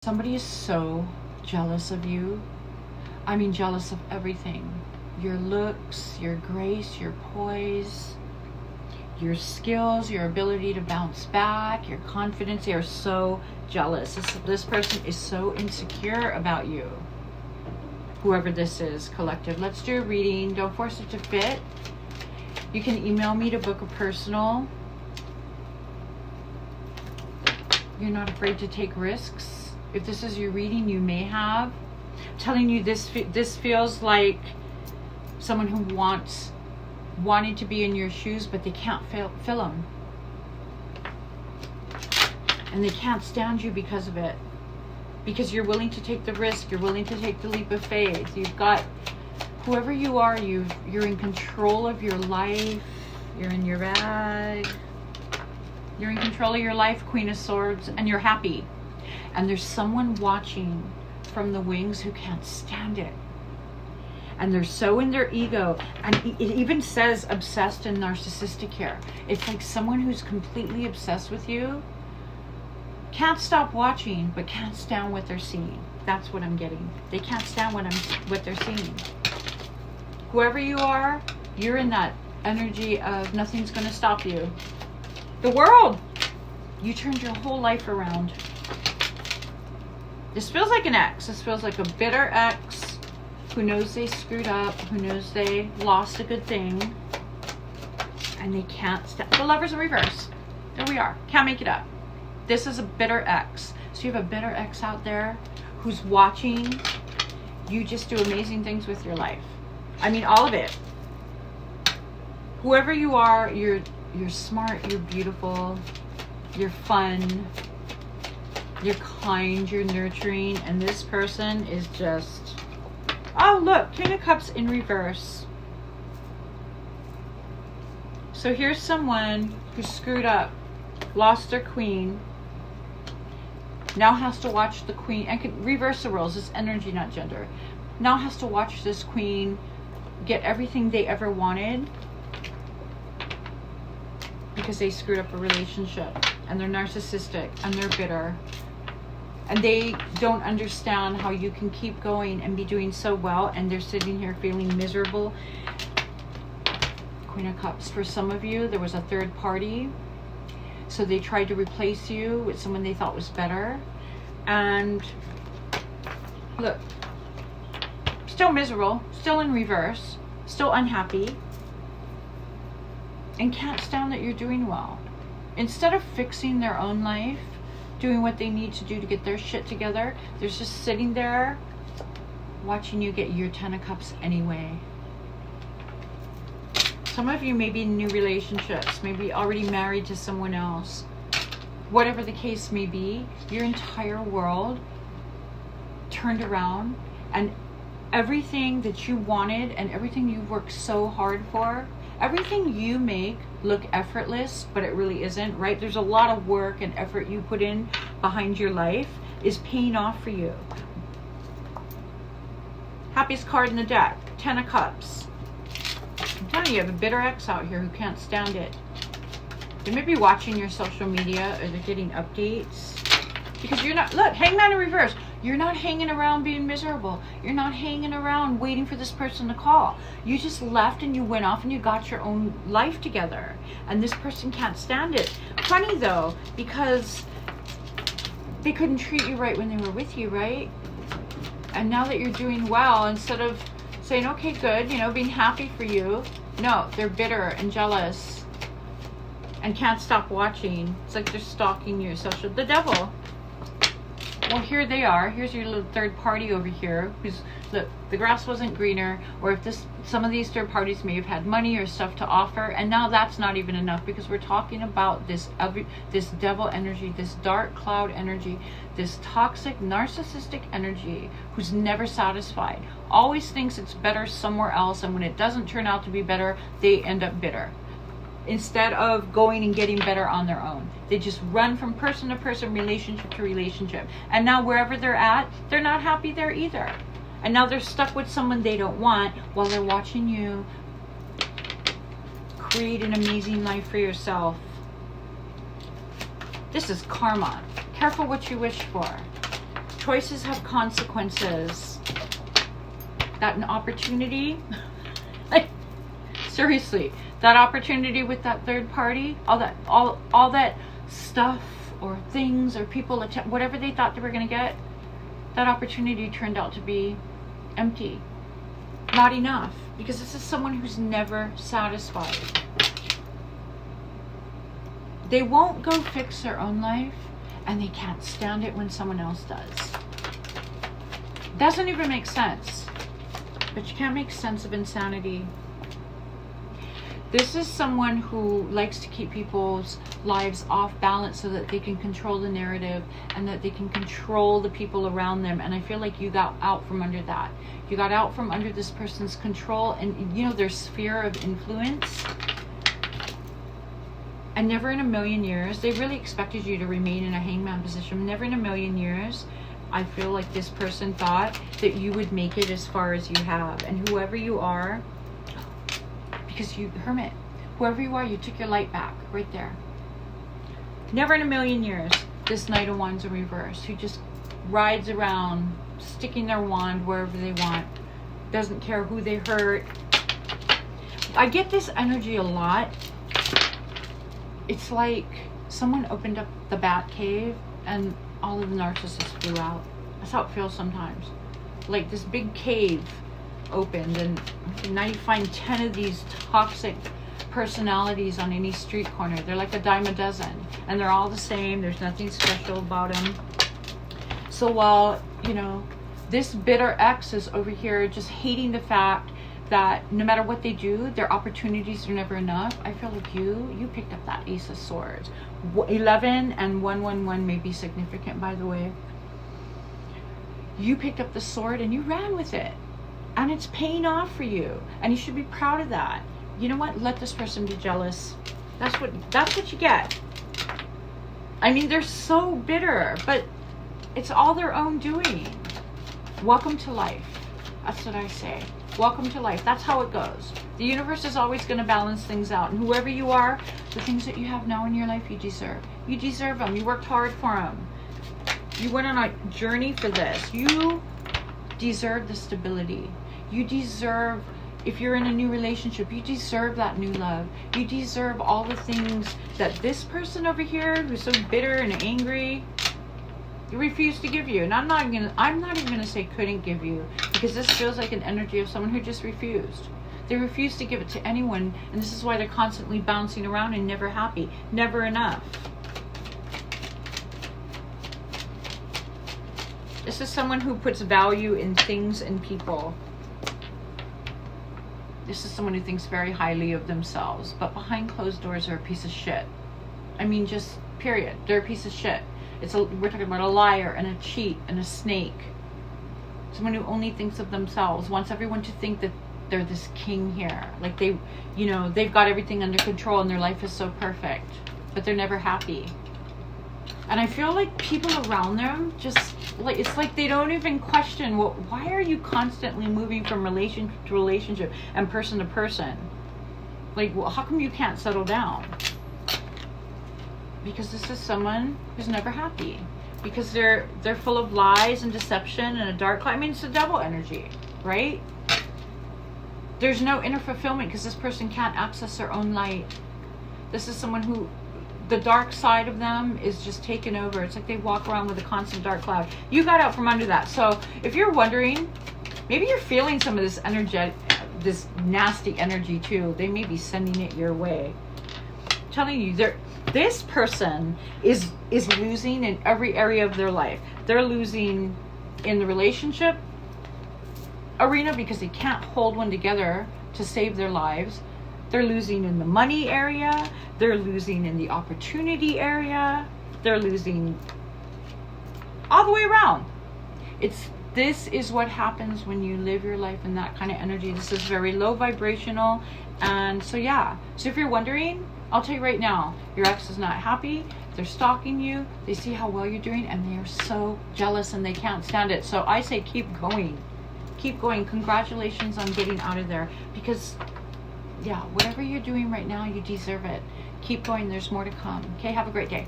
Somebody is so jealous of you. I mean, jealous of everything. Your looks, your grace, your poise, your skills, your ability to bounce back, your confidence. They are so jealous. This person is so insecure about you. Whoever this is, collective. Let's do a reading. Don't force it to fit. You can email me to book a personal. You're not afraid to take risks. If this is your reading, you may have. I'm telling you, this feels like someone who wanted to be in your shoes, but they can't fill them. And they can't stand you because of it. Because you're willing to take the risk. You're willing to take the leap of faith. You've got, whoever you are, you're in control of your life. You're in your bag. You're in control of your life, Queen of Swords, and you're happy. And there's someone watching from the wings who can't stand it. And they're so in their ego. And it even says obsessed and narcissistic here. It's like someone who's completely obsessed with you, can't stop watching, but can't stand what they're seeing. That's what I'm getting. They can't stand what they're seeing. Whoever you are, you're in that energy of nothing's going to stop you. The world! You turned your whole life around. This feels like an ex. This feels like a bitter ex who knows they screwed up, who knows they lost a good thing, and they can't stand. The Lover's in reverse. There we are. Can't make it up. This is a bitter ex. So you have a bitter ex out there who's watching you just do amazing things with your life. I mean, all of it. Whoever you are, you're smart, you're beautiful, you're fun, you're kind, you're nurturing, and this person is just, oh look, King of Cups in reverse. So here's someone who screwed up, lost their queen, now has to watch the queen, and can reverse the roles, it's energy, not gender, now has to watch this queen get everything they ever wanted because they screwed up a relationship, and they're narcissistic, and they're bitter. And they don't understand how you can keep going and be doing so well, and they're sitting here feeling miserable. Queen of Cups. For some of you, there was a third party. So they tried to replace you with someone they thought was better. And look, still miserable, still in reverse, still unhappy, and can't stand that you're doing well. Instead of fixing their own life, doing what they need to do to get their shit together, they're just sitting there watching you get your 10 of Cups anyway. Some of you may be in new relationships, maybe already married to someone else. Whatever the case may be, your entire world turned around, and everything that you wanted and everything you worked so hard for, everything you make look effortless, but it really isn't, right? There's a lot of work and effort you put in behind your life is paying off for you. Happiest card in the deck, 10 of Cups. I'm telling you, you have a bitter ex out here who can't stand it. They may be watching your social media, or they're getting updates. Because you're not, look, Hangman in reverse. You're not hanging around being miserable. You're not hanging around waiting for this person to call. You just left and you went off and you got your own life together. And this person can't stand it. Funny though, because they couldn't treat you right when they were with you, right? And now that you're doing well, instead of saying, okay, good, you know, being happy for you, no, they're bitter and jealous and can't stop watching. It's like they're stalking you. The devil. Well, here they are. Here's your little third party over here. Who's, look, the grass wasn't greener. Or if some of these third parties may have had money or stuff to offer, and now that's not even enough, because we're talking about this devil energy, this dark cloud energy, this toxic narcissistic energy, who's never satisfied, always thinks it's better somewhere else, and when it doesn't turn out to be better, they end up bitter. Instead of going and getting better on their own, they just run from person to person, relationship to relationship, and now wherever they're at, they're not happy there either, and now they're stuck with someone they don't want while they're watching you create an amazing life for yourself. This is karma. Careful what you wish for. Choices have consequences. That an opportunity, like, seriously, that opportunity with that third party, all that stuff or things or people, whatever they thought they were going to get, that opportunity turned out to be empty. Not enough. Because this is someone who's never satisfied. They won't go fix their own life, and they can't stand it when someone else does. Doesn't even make sense. But you can't make sense of insanity. This is someone who likes to keep people's lives off balance so that they can control the narrative and that they can control the people around them. And I feel like you got out from under that. You got out from under this person's control and, you know, their sphere of influence. And never in a million years, they really expected you to remain in a hangman position. Never in a million years, I feel like this person thought that you would make it as far as you have. And whoever you are, because you, hermit, whoever you are, you took your light back right there. Never in a million years, this Knight of Wands in reverse, who just rides around, sticking their wand wherever they want, doesn't care who they hurt. I get this energy a lot. It's like someone opened up the bat cave and all of the narcissists flew out. That's how it feels sometimes. Like this big cave opened and now you find 10 of these toxic personalities on any street corner. They're like a dime a dozen and they're all the same. There's nothing special about them. So while, you know, this bitter ex is over here just hating the fact that no matter what they do, their opportunities are never enough. I feel like you picked up that Ace of Swords. 11 and 111 may be significant, by the way. You picked up the sword and you ran with it. And it's paying off for you. And you should be proud of that. You know what? Let this person be jealous. That's what you get. I mean, they're so bitter, but it's all their own doing. Welcome to life. That's what I say. Welcome to life. That's how it goes. The universe is always going to balance things out. And whoever you are, the things that you have now in your life, you deserve. You deserve them. You worked hard for them. You went on a journey for this. You deserve the stability. You deserve, if you're in a new relationship, you deserve that new love. You deserve all the things that this person over here who's so bitter and angry refused to give you. And I'm not even gonna say couldn't give you, because this feels like an energy of someone who just refused. They refuse to give it to anyone, and this is why they're constantly bouncing around and never happy, never enough. This is someone who puts value in things and people. This is someone who thinks very highly of themselves, but behind closed doors are a piece of shit. I mean, just period. They're a piece of shit. We're talking about a liar and a cheat and a snake. Someone who only thinks of themselves, wants everyone to think that they're this king here. Like they, you know, they've got everything under control and their life is so perfect, but they're never happy. And I feel like people around them just, like, it's like they don't even question, well, why are you constantly moving from relationship to relationship and person to person? Like, well, how come you can't settle down? Because this is someone who's never happy. Because they're full of lies and deception and a dark cloud. I mean, it's a devil energy, right? There's no inner fulfillment because this person can't access their own light. This is someone who, the dark side of them is just taken over. It's like they walk around with a constant dark cloud. You got out from under that. So if you're wondering, maybe you're feeling some of this this nasty energy too. They may be sending it your way. I'm telling you, this person is losing in every area of their life. They're losing in the relationship arena because they can't hold one together to save their lives. They're losing in the money area. They're losing in the opportunity area. They're losing all the way around. This is what happens when you live your life in that kind of energy. This is very low vibrational. And so yeah. So if you're wondering, I'll tell you right now, your ex is not happy. They're stalking you. They see how well you're doing and they are so jealous and they can't stand it. So I say keep going. Keep going. Congratulations on getting out of there, because yeah, whatever you're doing right now, you deserve it. Keep going. There's more to come. Okay, have a great day.